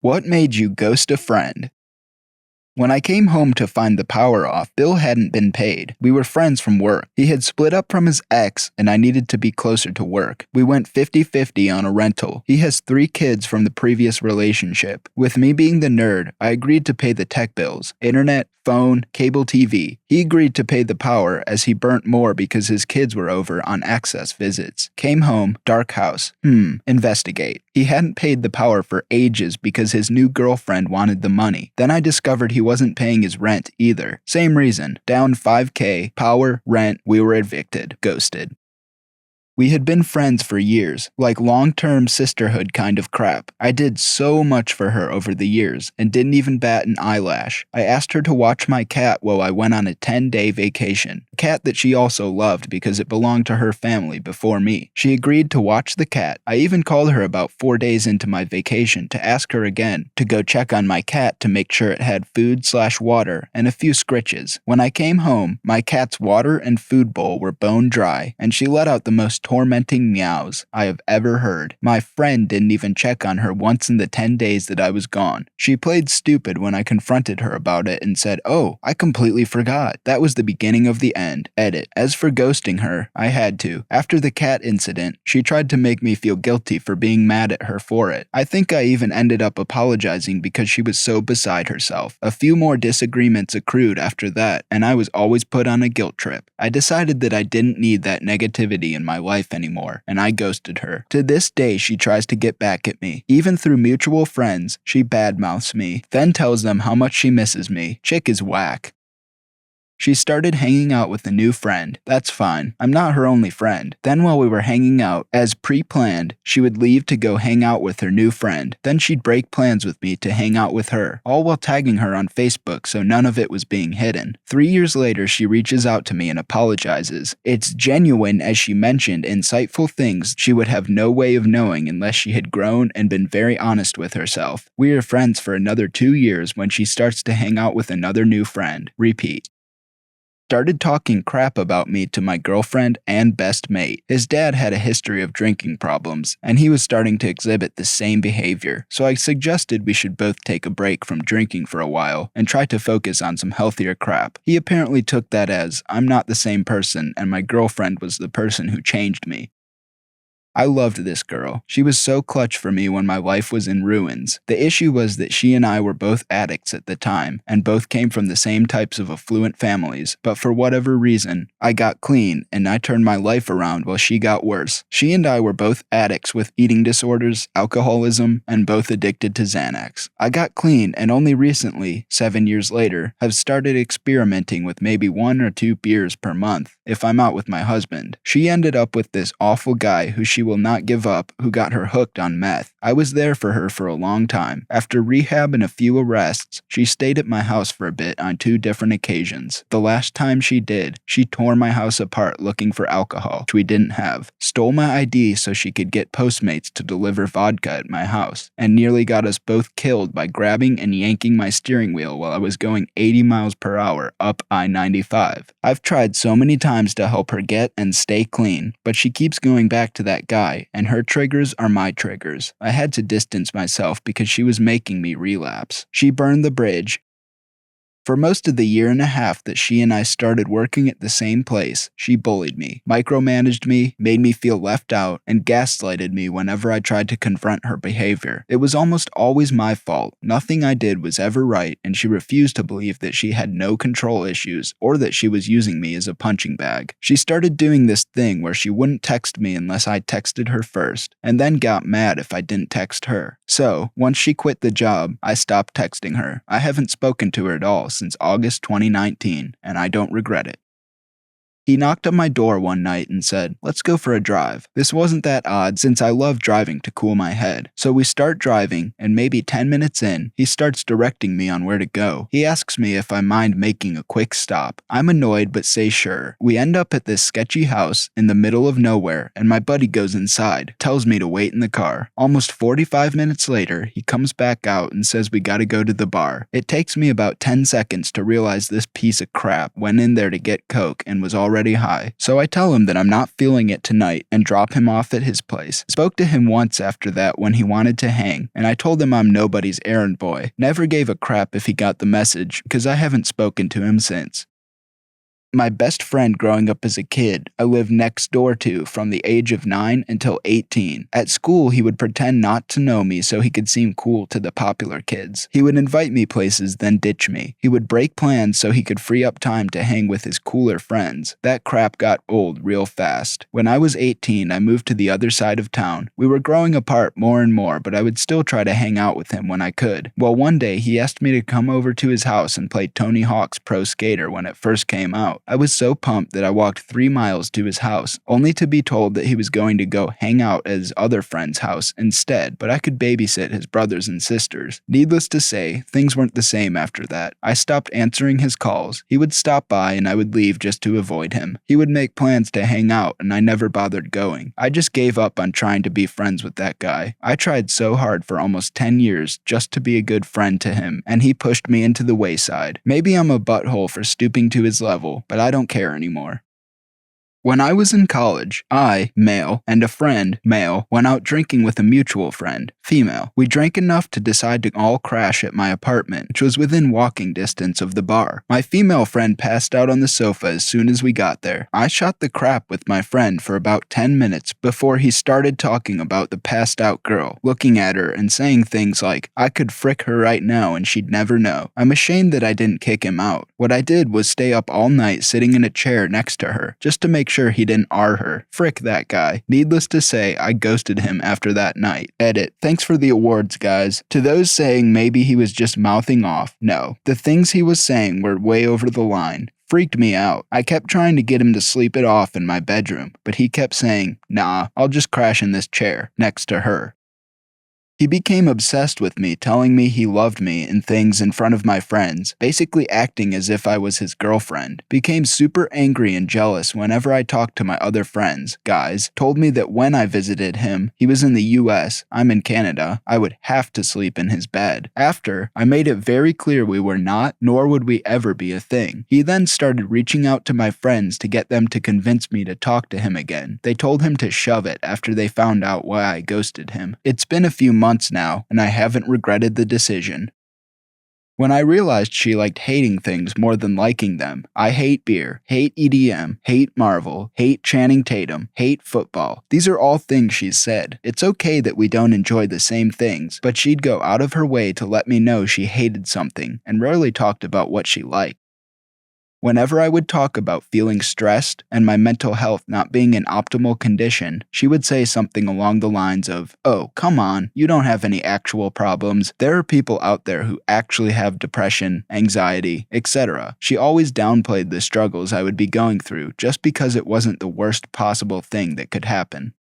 What made you ghost a friend? When I came home to find the power off, Bill hadn't been paid. We were friends from work. He had split up from his ex, and I needed to be closer to work. We went 50-50 on a rental. He has 3 kids from the previous relationship. With me being the nerd, I agreed to pay the tech bills, internet, phone, cable TV. He agreed to pay the power as he burnt more because his kids were over on access visits. Came home, dark house. Investigate. He hadn't paid the power for ages because his new girlfriend wanted the money. Then I discovered he wasn't paying his rent either. Same reason. Down $5K, power, rent, we were evicted. Ghosted. We had been friends for years, like long-term sisterhood kind of crap. I did so much for her over the years and didn't even bat an eyelash. I asked her to watch my cat while I went on a 10-day vacation, a cat that she also loved because it belonged to her family before me. She agreed to watch the cat. I even called her about 4 days into my vacation to ask her again to go check on my cat to make sure it had food/water and a few scritches. When I came home, my cat's water and food bowl were bone dry, and she let out the most tormenting meows I have ever heard. My friend didn't even check on her once in the 10 days that I was gone. She played stupid when I confronted her about it and said, "Oh, I completely forgot." That was the beginning of the end. Edit. As for ghosting her, I had to. After the cat incident, she tried to make me feel guilty for being mad at her for it. I think I even ended up apologizing because she was so beside herself. A few more disagreements accrued after that, and I was always put on a guilt trip. I decided that I didn't need that negativity in my life anymore, and I ghosted her. To this day, she tries to get back at me. Even through mutual friends, she badmouths me, then tells them how much she misses me. Chick is whack. She started hanging out with a new friend. That's fine. I'm not her only friend. Then while we were hanging out, as pre-planned, she would leave to go hang out with her new friend. Then she'd break plans with me to hang out with her, all while tagging her on Facebook so none of it was being hidden. 3 years later, she reaches out to me and apologizes. It's genuine as she mentioned insightful things she would have no way of knowing unless she had grown and been very honest with herself. We are friends for another 2 years when she starts to hang out with another new friend. Repeat. Started talking crap about me to my girlfriend and best mate. His dad had a history of drinking problems, and he was starting to exhibit the same behavior, so I suggested we should both take a break from drinking for a while and try to focus on some healthier crap. He apparently took that as, I'm not the same person and my girlfriend was the person who changed me. I loved this girl. She was so clutch for me when my life was in ruins. The issue was that she and I were both addicts at the time, and both came from the same types of affluent families, but for whatever reason, I got clean, and I turned my life around while she got worse. She and I were both addicts with eating disorders, alcoholism, and both addicted to Xanax. I got clean, and only recently, 7 years later, have started experimenting with maybe 1 or 2 beers per month if I'm out with my husband. She ended up with this awful guy who she will not give up, who got her hooked on meth. I was there for her for a long time. After rehab and a few arrests, she stayed at my house for a bit on 2 different occasions. The last time she did, she tore my house apart looking for alcohol, which we didn't have, stole my ID so she could get Postmates to deliver vodka at my house, and nearly got us both killed by grabbing and yanking my steering wheel while I was going 80 miles per hour up I-95. I've tried so many times to help her get and stay clean, but she keeps going back to that guy, and her triggers are my triggers. I had to distance myself because she was making me relapse. She burned the bridge. For most of the 1.5 years that she and I started working at the same place, she bullied me, micromanaged me, made me feel left out, and gaslighted me whenever I tried to confront her behavior. It was almost always my fault. Nothing I did was ever right, and she refused to believe that she had no control issues or that she was using me as a punching bag. She started doing this thing where she wouldn't text me unless I texted her first, and then got mad if I didn't text her. So, once she quit the job, I stopped texting her. I haven't spoken to her at all since August 2019, and I don't regret it. He knocked on my door one night and said, "Let's go for a drive." This wasn't that odd since I love driving to cool my head. So we start driving, and maybe 10 minutes in, he starts directing me on where to go. He asks me if I mind making a quick stop. I'm annoyed but say sure. We end up at this sketchy house in the middle of nowhere, and my buddy goes inside, tells me to wait in the car. Almost 45 minutes later, he comes back out and says we gotta go to the bar. It takes me about 10 seconds to realize this piece of crap went in there to get coke and was already already high. So I tell him that I'm not feeling it tonight and drop him off at his place. Spoke to him once after that when he wanted to hang, and I told him I'm nobody's errand boy. Never gave a crap if he got the message, because I haven't spoken to him since. My best friend growing up as a kid, I lived next door to from the age of 9 until 18. At school, he would pretend not to know me so he could seem cool to the popular kids. He would invite me places, then ditch me. He would break plans so he could free up time to hang with his cooler friends. That crap got old real fast. When I was 18, I moved to the other side of town. We were growing apart more and more, but I would still try to hang out with him when I could. Well, one day, he asked me to come over to his house and play Tony Hawk's Pro Skater when it first came out. I was so pumped that I walked 3 miles to his house, only to be told that he was going to go hang out at his other friend's house instead, but I could babysit his brothers and sisters. Needless to say, things weren't the same after that. I stopped answering his calls. He would stop by and I would leave just to avoid him. He would make plans to hang out and I never bothered going. I just gave up on trying to be friends with that guy. I tried so hard for almost 10 years just to be a good friend to him, and he pushed me into the wayside. Maybe I'm a butthole for stooping to his level, but I don't care anymore. When I was in college, I, male, and a friend, male, went out drinking with a mutual friend, female. We drank enough to decide to all crash at my apartment, which was within walking distance of the bar. My female friend passed out on the sofa as soon as we got there. I shot the crap with my friend for about 10 minutes before he started talking about the passed out girl, looking at her and saying things like, I could frick her right now and she'd never know. I'm ashamed that I didn't kick him out. What I did was stay up all night sitting in a chair next to her, just to make sure he didn't R her. Frick that guy. Needless to say, I ghosted him after that night. Edit. Thanks for the awards, guys. To those saying maybe he was just mouthing off, no. The things he was saying were way over the line. Freaked me out. I kept trying to get him to sleep it off in my bedroom, but he kept saying, nah, I'll just crash in this chair next to her. He became obsessed with me, telling me he loved me and things in front of my friends, basically acting as if I was his girlfriend. Became super angry and jealous whenever I talked to my other friends, guys. Told me that when I visited him, he was in the US, I'm in Canada, I would have to sleep in his bed. After, I made it very clear we were not, nor would we ever be a thing. He then started reaching out to my friends to get them to convince me to talk to him again. They told him to shove it after they found out why I ghosted him. It's been a few months now, and I haven't regretted the decision. When I realized she liked hating things more than liking them, I hate beer, hate EDM, hate Marvel, hate Channing Tatum, hate football. These are all things she's said. It's okay that we don't enjoy the same things, but she'd go out of her way to let me know she hated something and rarely talked about what she liked. Whenever I would talk about feeling stressed and my mental health not being in optimal condition, she would say something along the lines of, oh, come on, you don't have any actual problems. There are people out there who actually have depression, anxiety, etc. She always downplayed the struggles I would be going through just because it wasn't the worst possible thing that could happen.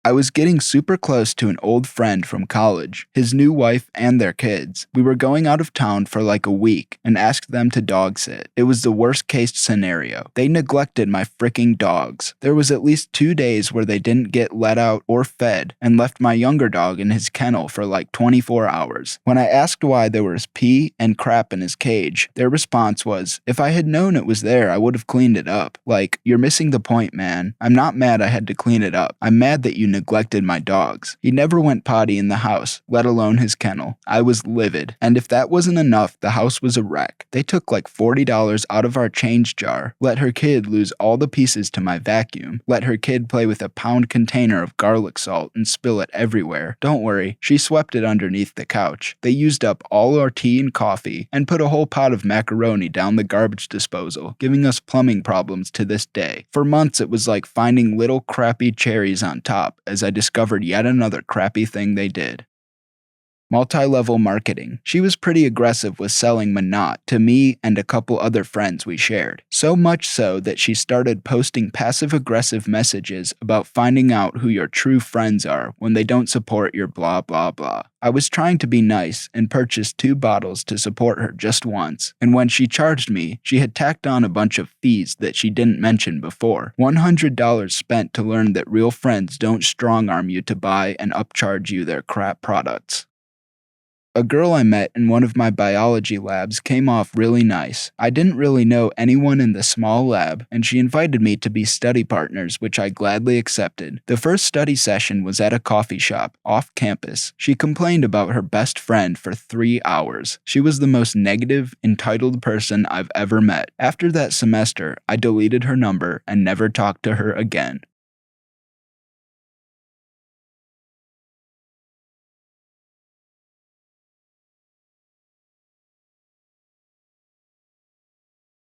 I was getting super close to an old friend from college, his new wife and their kids. We were going out of town for like a week and asked them to dog sit. It was the worst case scenario. They neglected my freaking dogs. There was at least 2 days where they didn't get let out or fed and left my younger dog in his kennel for like 24 hours. When I asked why there was pee and crap in his cage, their response was, if I had known it was there, I would have cleaned it up. Like, you're missing the point, man. I'm not mad I had to clean it up. I'm mad that you neglected my dogs. He never went potty in the house, let alone his kennel. I was livid. And if that wasn't enough, the house was a wreck. They took like $40 out of our change jar, let her kid lose all the pieces to my vacuum, let her kid play with a pound container of garlic salt and spill it everywhere. Don't worry, she swept it underneath the couch. They used up all our tea and coffee and put a whole pot of macaroni down the garbage disposal, giving us plumbing problems to this day. For months it was like finding little crappy cherries on top as I discovered yet another crappy thing they did. Multi-level marketing. She was pretty aggressive with selling Manat to me and a couple other friends we shared. So much so that she started posting passive-aggressive messages about finding out who your true friends are when they don't support your blah blah blah. I was trying to be nice and purchased 2 bottles to support her just once, and when she charged me, she had tacked on a bunch of fees that she didn't mention before. $100 spent to learn that real friends don't strong-arm you to buy and upcharge you their crap products. A girl I met in one of my biology labs came off really nice. I didn't really know anyone in the small lab, and she invited me to be study partners, which I gladly accepted. The first study session was at a coffee shop, off campus. She complained about her best friend for 3 hours. She was the most negative, entitled person I've ever met. After that semester, I deleted her number and never talked to her again.